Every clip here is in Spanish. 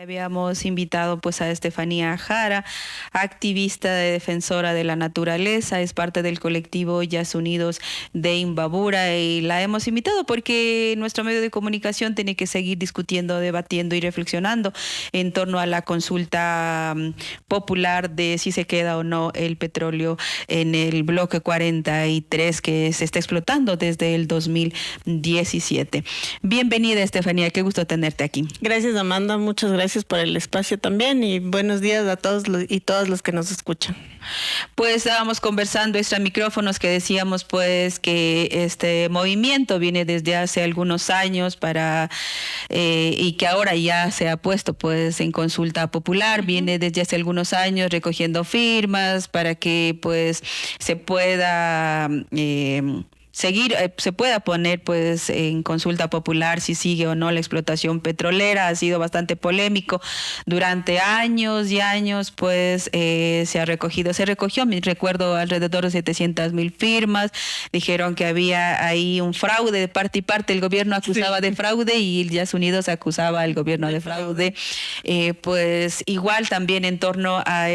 Habíamos invitado pues a Estefanía Jara, activista defensora de la naturaleza, es parte del colectivo Yas Unidos de Imbabura, y la hemos invitado porque nuestro medio de comunicación tiene que seguir discutiendo, debatiendo y reflexionando en torno a la consulta popular de si se queda o no el petróleo en el bloque 43 que se está explotando desde el 2017. Bienvenida, Estefanía, qué gusto tenerte aquí. Gracias, Amanda, muchas gracias por el espacio también y buenos días a todos y todas los que nos escuchan. Pues estábamos conversando extra micrófonos que decíamos pues que este movimiento viene desde hace algunos años y que ahora ya se ha puesto pues en consulta popular, viene desde hace algunos años recogiendo firmas para que pues se pueda se pueda poner pues en consulta popular si sigue o no la explotación petrolera. Ha sido bastante polémico durante años y años, pues se recogió, me recuerdo, alrededor de 700,000 firmas. Dijeron que había ahí un fraude de parte y parte, el gobierno acusaba de fraude y el Yas Unidos acusaba al gobierno de fraude. Pues igual también en torno a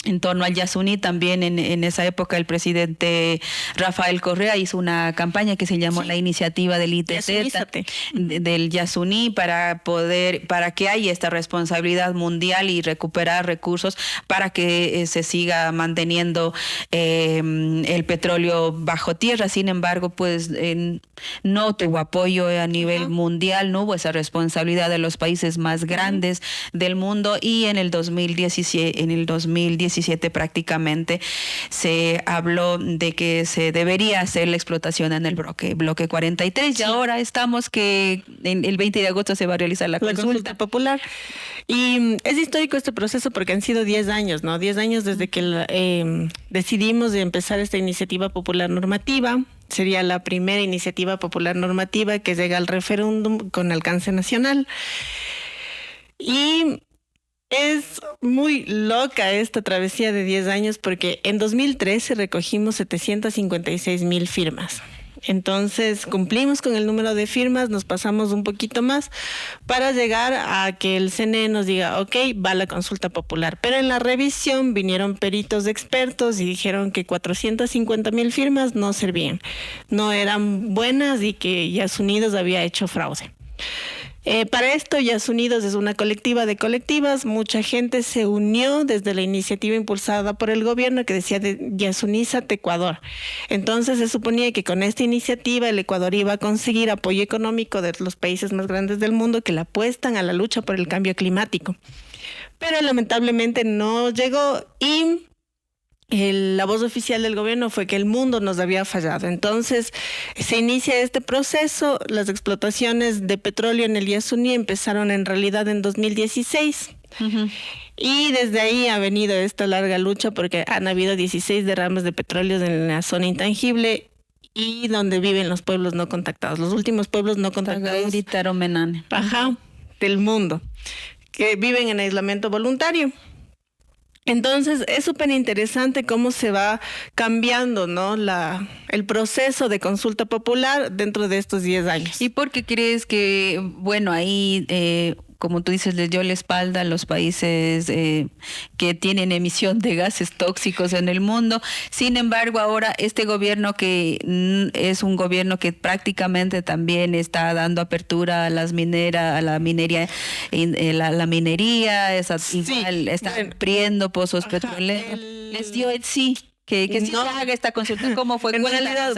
en torno al Yasuní, también en esa época el presidente Rafael Correa hizo una campaña que se llamó la iniciativa del ITZ, del Yasuní, para que haya esta responsabilidad mundial y recuperar recursos para que se siga manteniendo el petróleo bajo tierra. Sin embargo, pues no tuvo apoyo a nivel mundial, no hubo esa responsabilidad de los países más grandes del mundo, y en el 2017 prácticamente se habló de que se debería hacer la explotación en el bloque 43. Y ahora estamos que el 20 de agosto se va a realizar la consulta popular. Y es histórico este proceso porque han sido 10 años, ¿no? 10 años desde que decidimos de empezar esta iniciativa popular normativa. Sería la primera iniciativa popular normativa que llega al referéndum con alcance nacional. Y es muy loca esta travesía de 10 años porque en 2013 recogimos 756,000 firmas. Entonces cumplimos con el número de firmas, nos pasamos un poquito más para llegar a que el CNE nos diga, ok, va la consulta popular. Pero en la revisión vinieron peritos expertos y dijeron que 450,000 firmas no servían, no eran buenas y que Yas Unidos había hecho fraude. Para esto, Yas Unidos es una colectiva de colectivas. Mucha gente se unió desde la iniciativa impulsada por el gobierno que decía de Yasunízate Ecuador. Entonces se suponía que con esta iniciativa el Ecuador iba a conseguir apoyo económico de los países más grandes del mundo que le apuestan a la lucha por el cambio climático. Pero lamentablemente no llegó y la voz oficial del gobierno fue que el mundo nos había fallado. Entonces se inicia este proceso. Las explotaciones de petróleo en el Yasuní empezaron en realidad en 2016. Y desde ahí ha venido esta larga lucha porque han habido 16 derrames de petróleo en la zona intangible y donde viven los pueblos no contactados. Los últimos pueblos no contactados del mundo que viven en aislamiento voluntario. Entonces es súper interesante cómo se va cambiando, ¿no? El proceso de consulta popular dentro de estos 10 años. ¿Y por qué crees que, bueno, ahí, como tú dices, les dio la espalda a los países que tienen emisión de gases tóxicos en el mundo? Sin embargo, ahora este gobierno que es un gobierno que prácticamente también está dando apertura a la minería, está abriendo pozos petroleros, les dio el sí. Que si se haga esta consulta, ¿cómo fue? En realidad,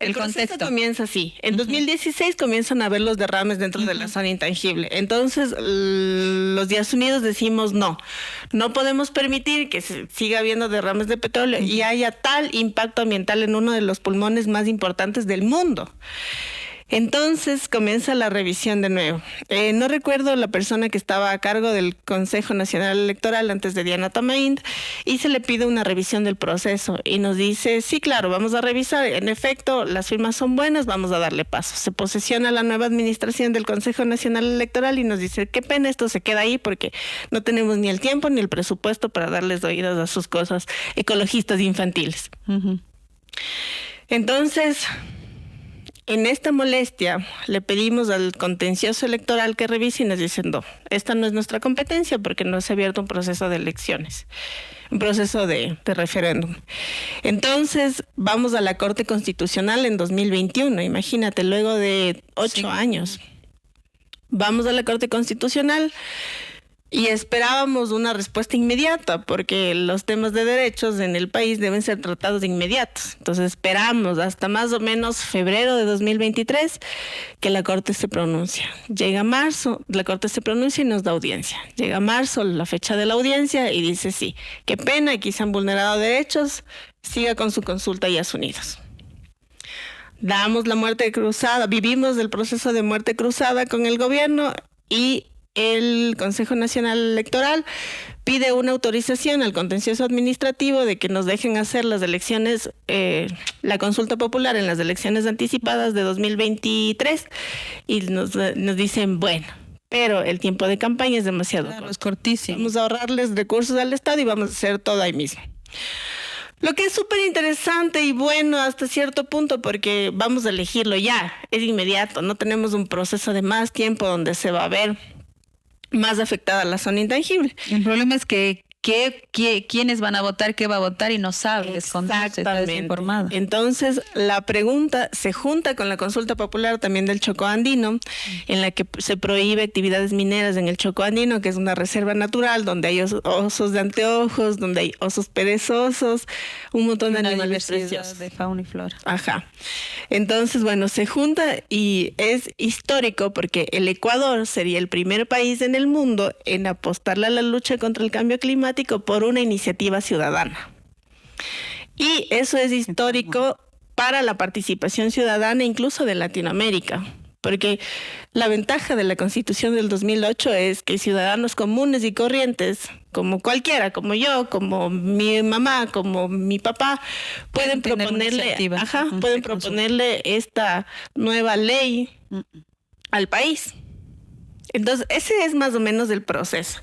el contexto comienza así. En 2016 comienzan a haber los derrames dentro de la zona intangible. Entonces, los Yas Unidos decimos no podemos permitir que siga habiendo derrames de petróleo y haya tal impacto ambiental en uno de los pulmones más importantes del mundo. Entonces comienza la revisión de nuevo. No recuerdo la persona que estaba a cargo del Consejo Nacional Electoral antes de Diana Tamaínd y se le pide una revisión del proceso y nos dice, sí, claro, vamos a revisar. En efecto, las firmas son buenas, vamos a darle paso. Se posesiona la nueva administración del Consejo Nacional Electoral y nos dice, qué pena, esto se queda ahí porque no tenemos ni el tiempo ni el presupuesto para darles oídos a sus cosas ecologistas infantiles. Entonces en esta molestia le pedimos al contencioso electoral que revise y nos dicen, no, esta no es nuestra competencia porque no se ha abierto un proceso de elecciones, un proceso de referéndum. Entonces vamos a la Corte Constitucional en 2021, imagínate, luego de 8 años. Vamos a la Corte Constitucional y esperábamos una respuesta inmediata, porque los temas de derechos en el país deben ser tratados de inmediato. Entonces esperamos hasta más o menos febrero de 2023 que la Corte se pronuncia. Llega marzo, la Corte se pronuncia y nos da audiencia. Llega marzo, la fecha de la audiencia, y dice sí, qué pena, aquí se han vulnerado derechos, siga con su consulta Díaz Unidos. Damos la muerte cruzada, vivimos el proceso de muerte cruzada con el gobierno y el Consejo Nacional Electoral pide una autorización al contencioso administrativo de que nos dejen hacer las elecciones, la consulta popular en las elecciones anticipadas de 2023 y nos dicen, bueno, pero el tiempo de campaña es demasiado corto. Es cortísimo. Vamos a ahorrarles recursos al Estado y vamos a hacer todo ahí mismo. Lo que es súper interesante y bueno hasta cierto punto, porque vamos a elegirlo ya, es inmediato, no tenemos un proceso de más tiempo donde se va a ver más afectada la zona intangible. El problema es que quiénes van a votar, qué va a votar y no sabes, está desinformado. Entonces, la pregunta se junta con la consulta popular también del Chocó Andino, en la que se prohíbe actividades mineras en el Chocó Andino, que es una reserva natural donde hay osos de anteojos, donde hay osos perezosos, un montón de animales preciosos. De fauna y flora. Ajá. Entonces, bueno, se junta y es histórico porque el Ecuador sería el primer país en el mundo en apostarle a la lucha contra el cambio climático por una iniciativa ciudadana. Y eso es histórico para la participación ciudadana incluso de Latinoamérica, porque la ventaja de la Constitución del 2008 es que ciudadanos comunes y corrientes, como cualquiera, como yo, como mi mamá, como mi papá, pueden proponerle esta nueva ley al país. Entonces, ese es más o menos el proceso.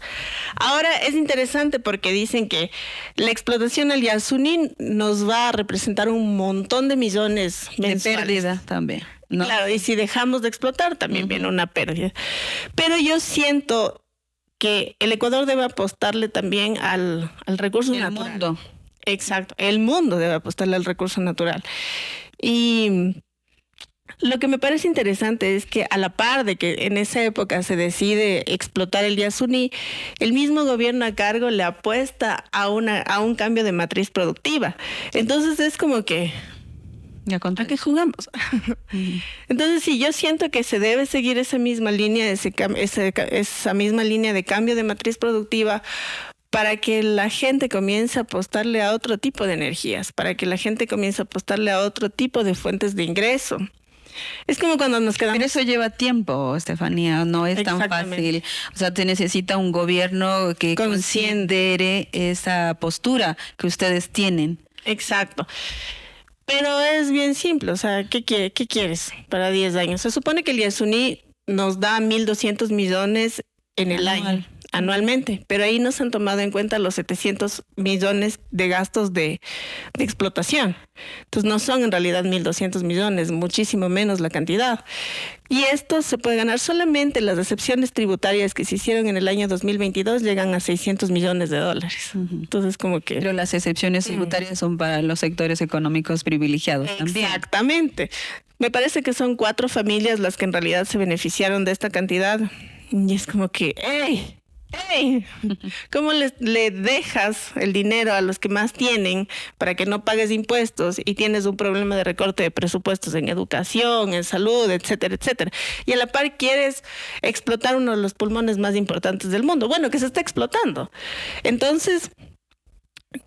Ahora, es interesante porque dicen que la explotación al Yasuní nos va a representar un montón de millones mensuales. De pérdida también, ¿no? Claro, y si dejamos de explotar, también viene una pérdida. Pero yo siento que el Ecuador debe apostarle también al recurso natural. El mundo. Exacto, el mundo debe apostarle al recurso natural. Y lo que me parece interesante es que a la par de que en esa época se decide explotar el Yasuní, el mismo gobierno a cargo le apuesta a un cambio de matriz productiva. Entonces es como que ¿a qué jugamos? Entonces sí, yo siento que se debe seguir esa misma línea, esa misma línea de cambio de matriz productiva, para que la gente comience a apostarle a otro tipo de energías, para que la gente comience a apostarle a otro tipo de fuentes de ingreso. Es como cuando nos quedamos... Pero eso lleva tiempo, Estefanía, no es tan fácil. O sea, te necesita un gobierno que considere esa postura que ustedes tienen. Exacto. Pero es bien simple, o sea, ¿qué quieres para 10 años? Se supone que el Yasuní nos da 1.200 millones en el año. Anualmente, pero ahí no se han tomado en cuenta los 700 millones de gastos de explotación. Entonces no son en realidad 1.200 millones, muchísimo menos la cantidad. Y esto se puede ganar solamente las excepciones tributarias que se hicieron en el año 2022 llegan a 600 millones de dólares. Entonces como que... Pero las excepciones tributarias son para los sectores económicos privilegiados también. Exactamente. Me parece que son 4 familias las que en realidad se beneficiaron de esta cantidad. Y es como que, ¡ey! ¿Cómo le dejas el dinero a los que más tienen para que no pagues impuestos y tienes un problema de recorte de presupuestos en educación, en salud, etcétera, etcétera? Y a la par quieres explotar uno de los pulmones más importantes del mundo. Bueno, que se está explotando. Entonces,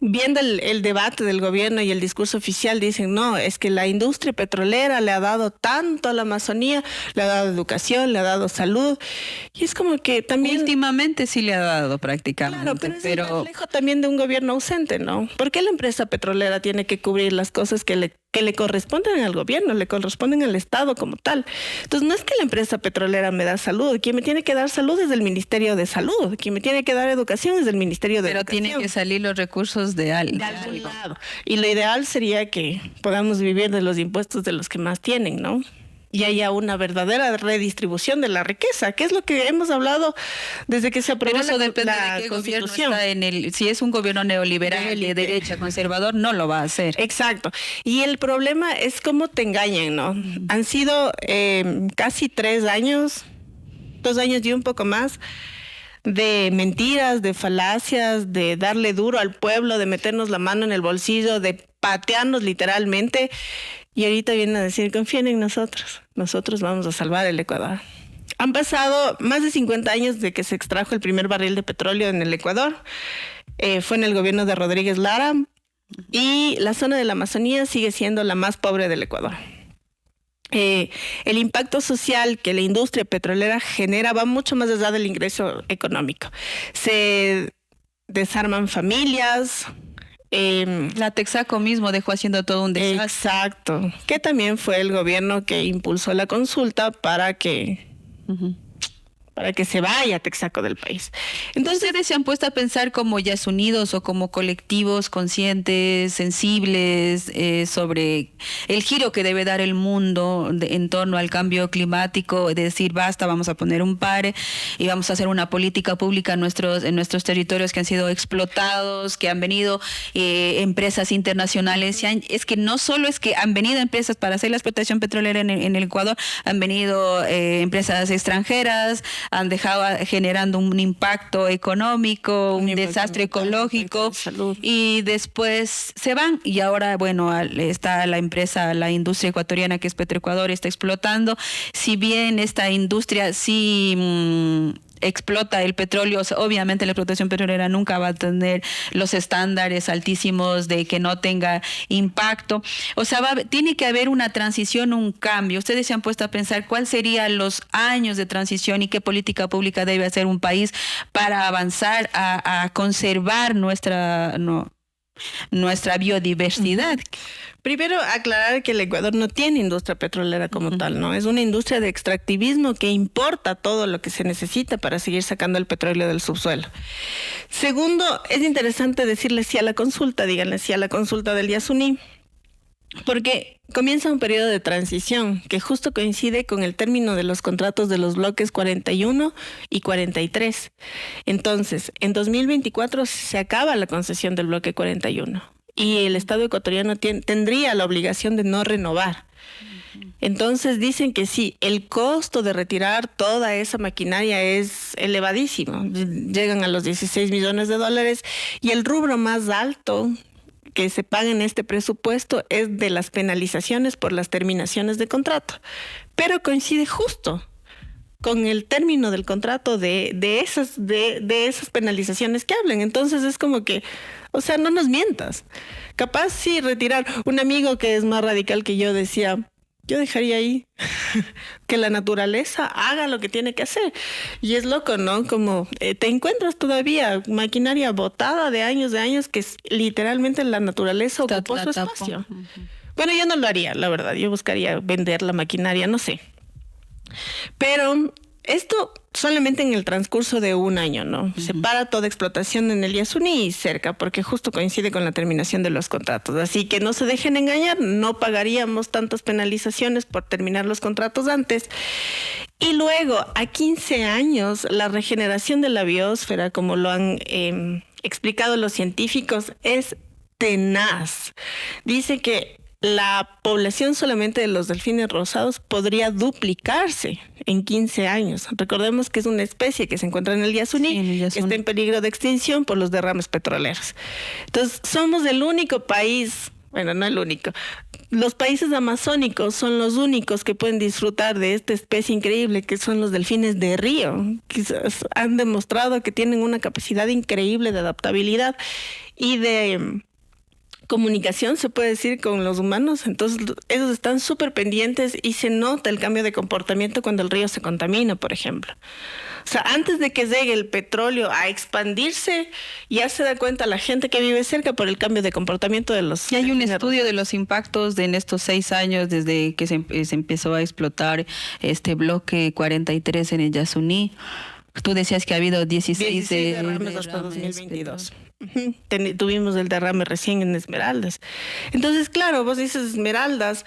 viendo el debate del gobierno y el discurso oficial, dicen, no, es que la industria petrolera le ha dado tanto a la Amazonía, le ha dado educación, le ha dado salud, y es como que también... Últimamente sí le ha dado prácticamente. Claro, pero es el reflejo también de un gobierno ausente, ¿no? ¿Por qué la empresa petrolera tiene que cubrir las cosas que le corresponden al gobierno, le corresponden al Estado como tal? Entonces no es que la empresa petrolera me da salud, quien me tiene que dar salud es el Ministerio de Salud, quien me tiene que dar educación es el Ministerio de Educación. Pero tienen que salir los recursos de algún lado. Y lo ideal sería que podamos vivir de los impuestos de los que más tienen, ¿no? y haya una verdadera redistribución de la riqueza, que es lo que hemos hablado desde que se aprobó Pero eso la depende de qué gobierno Constitución. está en el. Si es un gobierno neoliberal, de derecha, conservador, no lo va a hacer. Exacto. Y el problema es cómo te engañan, ¿no? Han sido casi 3 años, 2 años y un poco más, de mentiras, de falacias, de darle duro al pueblo, de meternos la mano en el bolsillo, de patearnos literalmente. Y ahorita vienen a decir, confíen en nosotros, nosotros vamos a salvar el Ecuador. Han pasado más de 50 años de que se extrajo el primer barril de petróleo en el Ecuador. Fue en el gobierno de Rodríguez Lara y la zona de la Amazonía sigue siendo la más pobre del Ecuador. El impacto social que la industria petrolera genera va mucho más allá del ingreso económico. Se desarman familias. La Texaco mismo dejó haciendo todo un desastre. Exacto, que también fue el gobierno que impulsó la consulta para que se vaya Texaco del país. Entonces, ¿ustedes se han puesto a pensar como Yas Unidos o como colectivos conscientes, sensibles, sobre el giro que debe dar el mundo en torno al cambio climático? De decir, basta, vamos a poner un pare y vamos a hacer una política pública en nuestros territorios que han sido explotados, que han venido empresas internacionales. Es que no solo es que han venido empresas para hacer la explotación petrolera en el Ecuador, han venido empresas extranjeras, han dejado generando un impacto económico, un desastre ecológico, y después se van. Y ahora, bueno, está la empresa, la industria ecuatoriana que es Petroecuador, está explotando. Si bien esta industria sí explota el petróleo, o sea, obviamente la explotación petrolera nunca va a tener los estándares altísimos de que no tenga impacto. O sea, tiene que haber una transición, un cambio. Ustedes se han puesto a pensar cuáles serían los años de transición y qué política pública debe hacer un país para avanzar a conservar nuestra biodiversidad. Primero, aclarar que el Ecuador no tiene industria petrolera como tal, ¿no? Es una industria de extractivismo que importa todo lo que se necesita para seguir sacando el petróleo del subsuelo. Segundo, es interesante decirle sí a la consulta, díganle sí a la consulta del Yasuní, porque comienza un periodo de transición que justo coincide con el término de los contratos de los bloques 41 y 43. Entonces, en 2024 se acaba la concesión del bloque 41 y el Estado ecuatoriano tendría la obligación de no renovar. Entonces dicen que sí, el costo de retirar toda esa maquinaria es elevadísimo. Llegan a los 16 millones de dólares y el rubro más alto que se paga en este presupuesto es de las penalizaciones por las terminaciones de contrato. Pero coincide justo con el término del contrato de esas penalizaciones que hablan. Entonces es como que, o sea, no nos mientas. Capaz sí retirar. Un amigo que es más radical que yo decía, yo dejaría ahí que la naturaleza haga lo que tiene que hacer. Y es loco, ¿no? Como te encuentras todavía maquinaria botada de años que literalmente la naturaleza ocupó su espacio. Bueno, yo no lo haría, la verdad. Yo buscaría vender la maquinaria, no sé. Pero esto solamente en el transcurso de un año, ¿no? Se para toda explotación en el Yasuní y cerca, porque justo coincide con la terminación de los contratos. Así que no se dejen engañar, no pagaríamos tantas penalizaciones por terminar los contratos antes. Y luego, a 15 años, la regeneración de la biosfera, como lo han explicado los científicos, es tenaz. Dice que la población solamente de los delfines rosados podría duplicarse en 15 años. Recordemos que es una especie que se encuentra en el Yasuní, que está en peligro de extinción por los derrames petroleros. Entonces, somos el único país, bueno, no el único, los países amazónicos son los únicos que pueden disfrutar de esta especie increíble que son los delfines de río. Quizás han demostrado que tienen una capacidad increíble de adaptabilidad y de comunicación, se puede decir, con los humanos. Entonces ellos están súper pendientes y se nota el cambio de comportamiento cuando el río se contamina, por ejemplo. O sea, antes de que llegue el petróleo a expandirse, ya se da cuenta la gente que vive cerca por el cambio de comportamiento de los... Y hay un estudio de los impactos en estos 6 años desde que se empezó a explotar este bloque 43 en el Yasuní. Tú decías que ha habido 16 derrames hasta 2022. Tuvimos el derrame recién en Esmeraldas. Entonces, claro, vos dices Esmeraldas,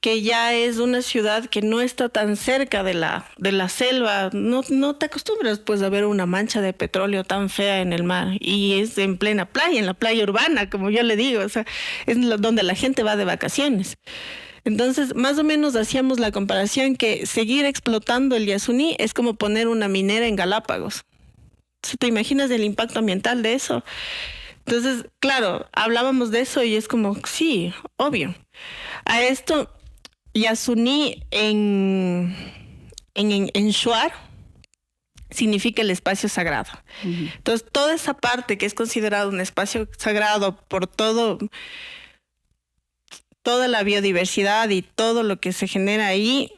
que ya es una ciudad que no está tan cerca de la selva. No te acostumbras pues a ver una mancha de petróleo tan fea en el mar, y es en plena playa, en la playa urbana, como yo le digo, o sea, es donde la gente va de vacaciones. Entonces, más o menos hacíamos la comparación que seguir explotando el Yasuní es como poner una minera en Galápagos. ¿Sí te imaginas el impacto ambiental de eso? Entonces, claro, hablábamos de eso y es como, sí, obvio. A esto, Yasuní en Shuar significa el espacio sagrado. Uh-huh. Entonces, toda esa parte que es considerado un espacio sagrado por toda la biodiversidad y todo lo que se genera ahí,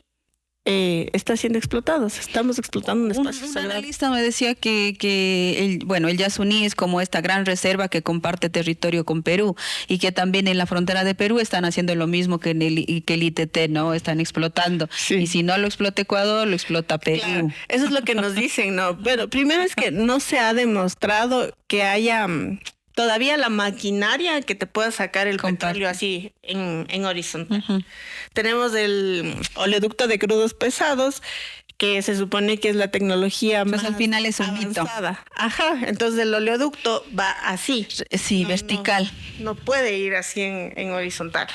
está siendo explotado. Estamos explotando un espacio sagrado. Un analista me decía que el Yasuní es como esta gran reserva que comparte territorio con Perú, y que también en la frontera de Perú están haciendo lo mismo que que el ITT, ¿no? Están explotando. Sí. Y si no lo explota Ecuador, lo explota Perú. Claro, eso es lo que nos dicen, ¿no? Pero primero es que no se ha demostrado que haya todavía la maquinaria que te pueda sacar el petróleo así en horizontal. Uh-huh. Tenemos el oleoducto de crudos pesados, que se supone que es la tecnología más al final es un avanzada. Mito. Ajá, entonces el oleoducto va así. Sí, vertical. No puede ir así en horizontal.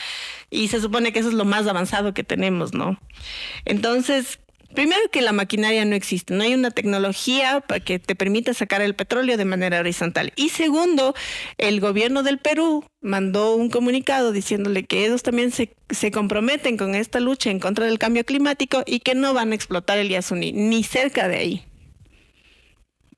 Y se supone que eso es lo más avanzado que tenemos, ¿no? Entonces, primero que la maquinaria no existe, no hay una tecnología para que te permita sacar el petróleo de manera horizontal. Y segundo, el gobierno del Perú mandó un comunicado diciéndole que ellos también se comprometen con esta lucha en contra del cambio climático y que no van a explotar el Yasuní, ni cerca de ahí.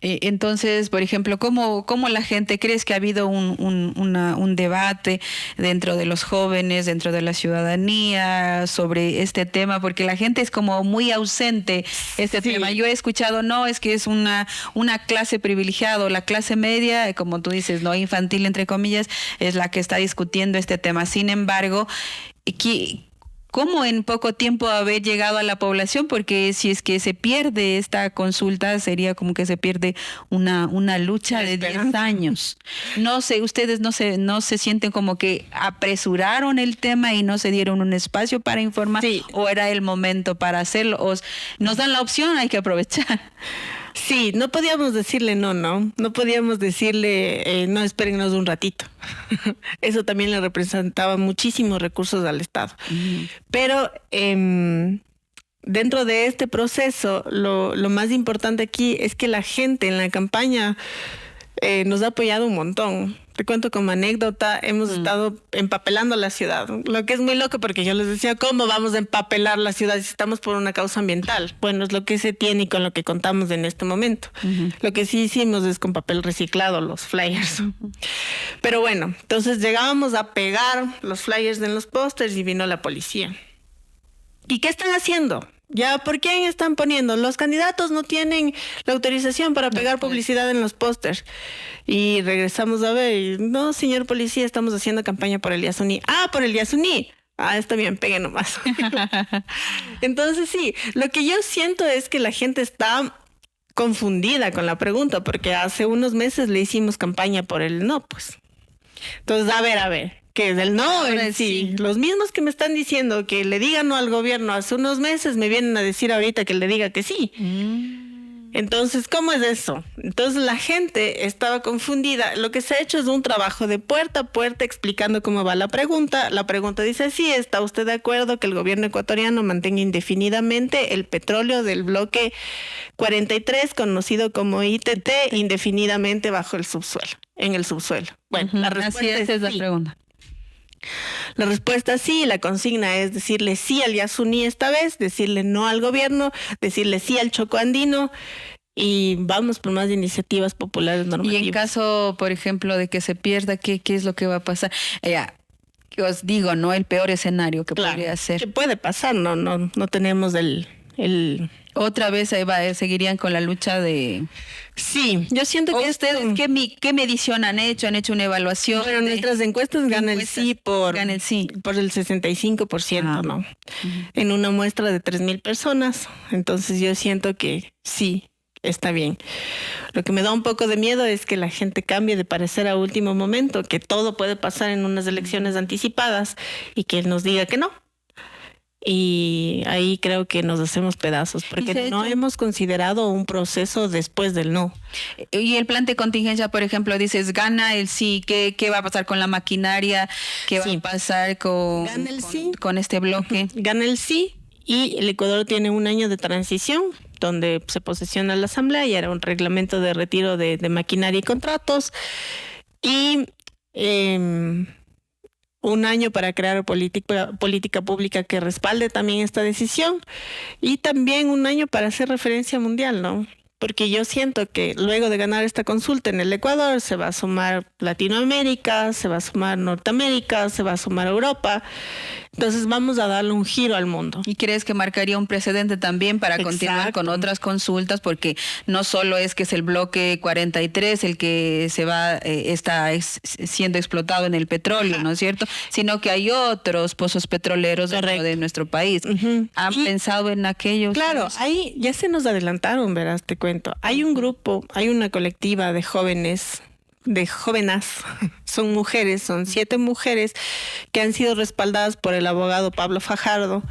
Entonces, por ejemplo, ¿cómo la gente crees que ha habido un debate dentro de los jóvenes, dentro de la ciudadanía sobre este tema? Porque la gente es como muy ausente tema. Yo he escuchado, no, es que es una clase privilegiada, la clase media, como tú dices, no infantil, entre comillas, es la que está discutiendo este tema. Sin embargo, ¿cómo en poco tiempo haber llegado a la población? Porque si es que se pierde esta consulta, sería como que se pierde una lucha de 10 años. No sé, ustedes no se sienten como que apresuraron el tema y no se dieron un espacio para informar, o era el momento para hacerlo, o nos dan la opción, hay que aprovechar. Sí, no podíamos decirle no podíamos decirle no, espérennos un ratito. Eso también le representaba muchísimos recursos al Estado. Uh-huh. Pero dentro de este proceso, lo más importante aquí es que la gente en la campaña nos ha apoyado un montón. Te cuento como anécdota, hemos estado empapelando la ciudad, lo que es muy loco porque yo les decía, ¿cómo vamos a empapelar la ciudad si estamos por una causa ambiental? Bueno, es lo que se tiene y con lo que contamos en este momento. Uh-huh. Lo que sí hicimos es con papel reciclado los flyers. Uh-huh. Pero bueno, entonces llegábamos a pegar los flyers en los pósters y vino la policía. ¿Y qué están haciendo? Ya, ¿por qué están poniendo? Los candidatos no tienen la autorización para pegar publicidad en los pósters. Y regresamos a ver, no, señor policía, estamos haciendo campaña por el Yasuní. Ah, por el Yasuní. Ah, está bien, pegue nomás. Entonces sí, lo que yo siento es que la gente está confundida con la pregunta, porque hace unos meses le hicimos campaña por el no, pues. Entonces, a ver. Que es el no, sí. Los mismos que me están diciendo que le digan no al gobierno hace unos meses me vienen a decir ahorita que le diga que sí. Entonces, ¿cómo es eso? Entonces la gente estaba confundida. Lo que se ha hecho es un trabajo de puerta a puerta explicando cómo va la pregunta. La pregunta dice, sí, ¿está usted de acuerdo que el gobierno ecuatoriano mantenga indefinidamente el petróleo del bloque 43, conocido como ITT, indefinidamente bajo el subsuelo, en el subsuelo? Bueno, la respuesta es la pregunta. La respuesta sí, la consigna es decirle sí al Yasuní esta vez, decirle no al gobierno, decirle sí al Choco Andino y vamos por más iniciativas populares normativas. Y en caso, por ejemplo, de que se pierda, ¿qué es lo que va a pasar? Os digo, ¿no? El peor escenario que podría ser. ¿Qué puede pasar? No tenemos el... Otra vez seguirían con la lucha de... Sí, yo siento que ustedes, ¿qué medición han hecho? ¿Han hecho una evaluación? Bueno, nuestras encuestas gana el sí por el 65%, ¿no? Uh-huh. En una muestra de 3,000 personas. Entonces yo siento que sí, está bien. Lo que me da un poco de miedo es que la gente cambie de parecer a último momento, que todo puede pasar en unas elecciones anticipadas y que nos diga que no. y ahí creo que nos hacemos pedazos porque no hemos considerado un proceso después del no. Y el plan de contingencia, por ejemplo, dices, gana el sí, ¿qué va a pasar con la maquinaria? ¿Qué va a pasar con este bloque? Gana el sí y el Ecuador tiene un año de transición donde se posesiona la Asamblea y era un reglamento de retiro de maquinaria y contratos y un año para crear política pública que respalde también esta decisión y también un año para hacer referencia mundial, ¿no? Porque yo siento que luego de ganar esta consulta en el Ecuador se va a sumar Latinoamérica, se va a sumar Norteamérica, se va a sumar Europa. Entonces vamos a darle un giro al mundo. ¿Y crees que marcaría un precedente también para continuar con otras consultas? Porque no solo es que es el bloque 43 el que está siendo explotado en el petróleo, ¿no es cierto? Sino que hay otros pozos petroleros dentro de nuestro país. ¿Han pensado en aquellos? Claro, ahí ya se nos adelantaron, verás, te cuento. Hay un grupo, hay una colectiva de jóvenes, son mujeres, son 7 mujeres que han sido respaldadas por el abogado Pablo Fajardo.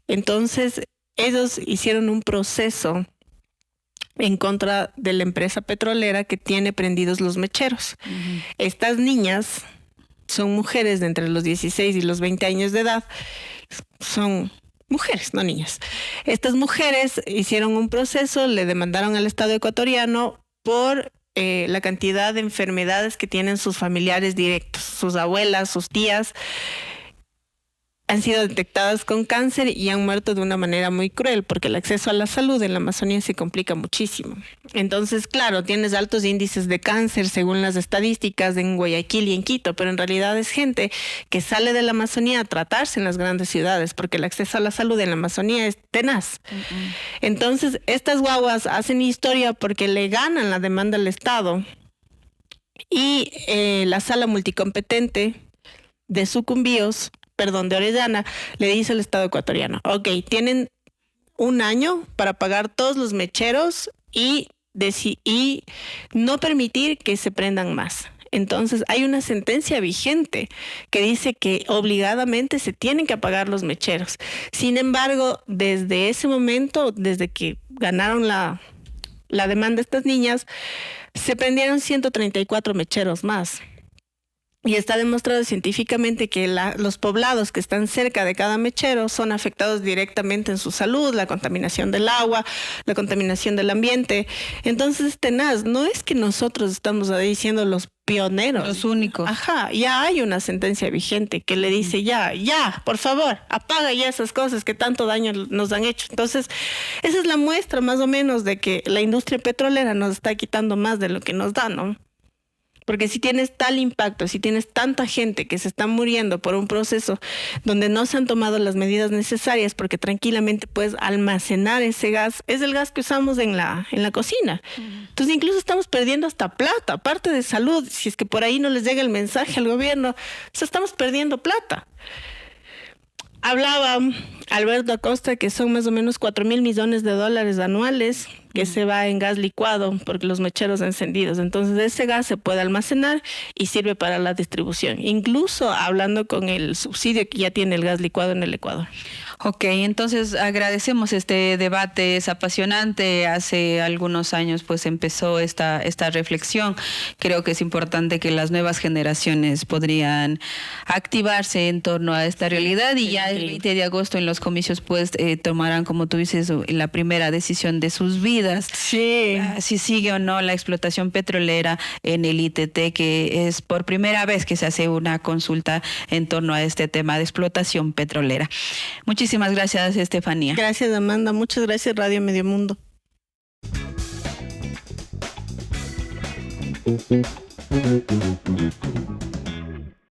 Entonces, ellos hicieron un proceso en contra de la empresa petrolera que tiene prendidos los mecheros. Estas niñas son mujeres de entre los 16 y los 20 años de edad. Son mujeres, no niñas. Estas mujeres hicieron un proceso, le demandaron al Estado ecuatoriano por la cantidad de enfermedades que tienen sus familiares directos, sus abuelas, sus tías, han sido detectadas con cáncer y han muerto de una manera muy cruel porque el acceso a la salud en la Amazonía se complica muchísimo. Entonces, claro, tienes altos índices de cáncer según las estadísticas en Guayaquil y en Quito, pero en realidad es gente que sale de la Amazonía a tratarse en las grandes ciudades porque el acceso a la salud en la Amazonía es tenaz. Entonces, estas guaguas hacen historia porque le ganan la demanda al Estado y la sala multicompetente de Orellana, le dice al Estado ecuatoriano, ok, tienen un año para pagar todos los mecheros y no permitir que se prendan más. Entonces hay una sentencia vigente que dice que obligadamente se tienen que apagar los mecheros. Sin embargo, desde ese momento, desde que ganaron la demanda de estas niñas, se prendieron 134 mecheros más. Y está demostrado científicamente que los poblados que están cerca de cada mechero son afectados directamente en su salud, la contaminación del agua, la contaminación del ambiente. Entonces es tenaz, no es que nosotros estamos ahí siendo los pioneros. Los únicos. Ajá, ya hay una sentencia vigente que le dice ya, por favor, apaga ya esas cosas que tanto daño nos han hecho. Entonces, esa es la muestra más o menos de que la industria petrolera nos está quitando más de lo que nos da, ¿no? Porque si tienes tal impacto, si tienes tanta gente que se está muriendo por un proceso donde no se han tomado las medidas necesarias, porque tranquilamente puedes almacenar ese gas, es el gas que usamos en la cocina. Entonces incluso estamos perdiendo hasta plata, aparte de salud, si es que por ahí no les llega el mensaje al gobierno, estamos perdiendo plata. Hablaba Alberto Acosta que son más o menos 4.000 millones de dólares anuales que se va en gas licuado por los mecheros encendidos. Entonces ese gas se puede almacenar y sirve para la distribución, incluso hablando con el subsidio que ya tiene el gas licuado en el Ecuador. Ok, entonces agradecemos este debate, es apasionante. Hace algunos años pues empezó esta reflexión. Creo que es importante que las nuevas generaciones podrían activarse en torno a esta realidad y ya el 20 de agosto en los comicios pues tomarán, como tú dices, la primera decisión de sus vidas. Sí. Si sigue o no la explotación petrolera en el ITT, que es por primera vez que se hace una consulta en torno a este tema de explotación petrolera. Muchísimas gracias, Estefanía. Gracias, Amanda. Muchas gracias, Radio Medio Mundo.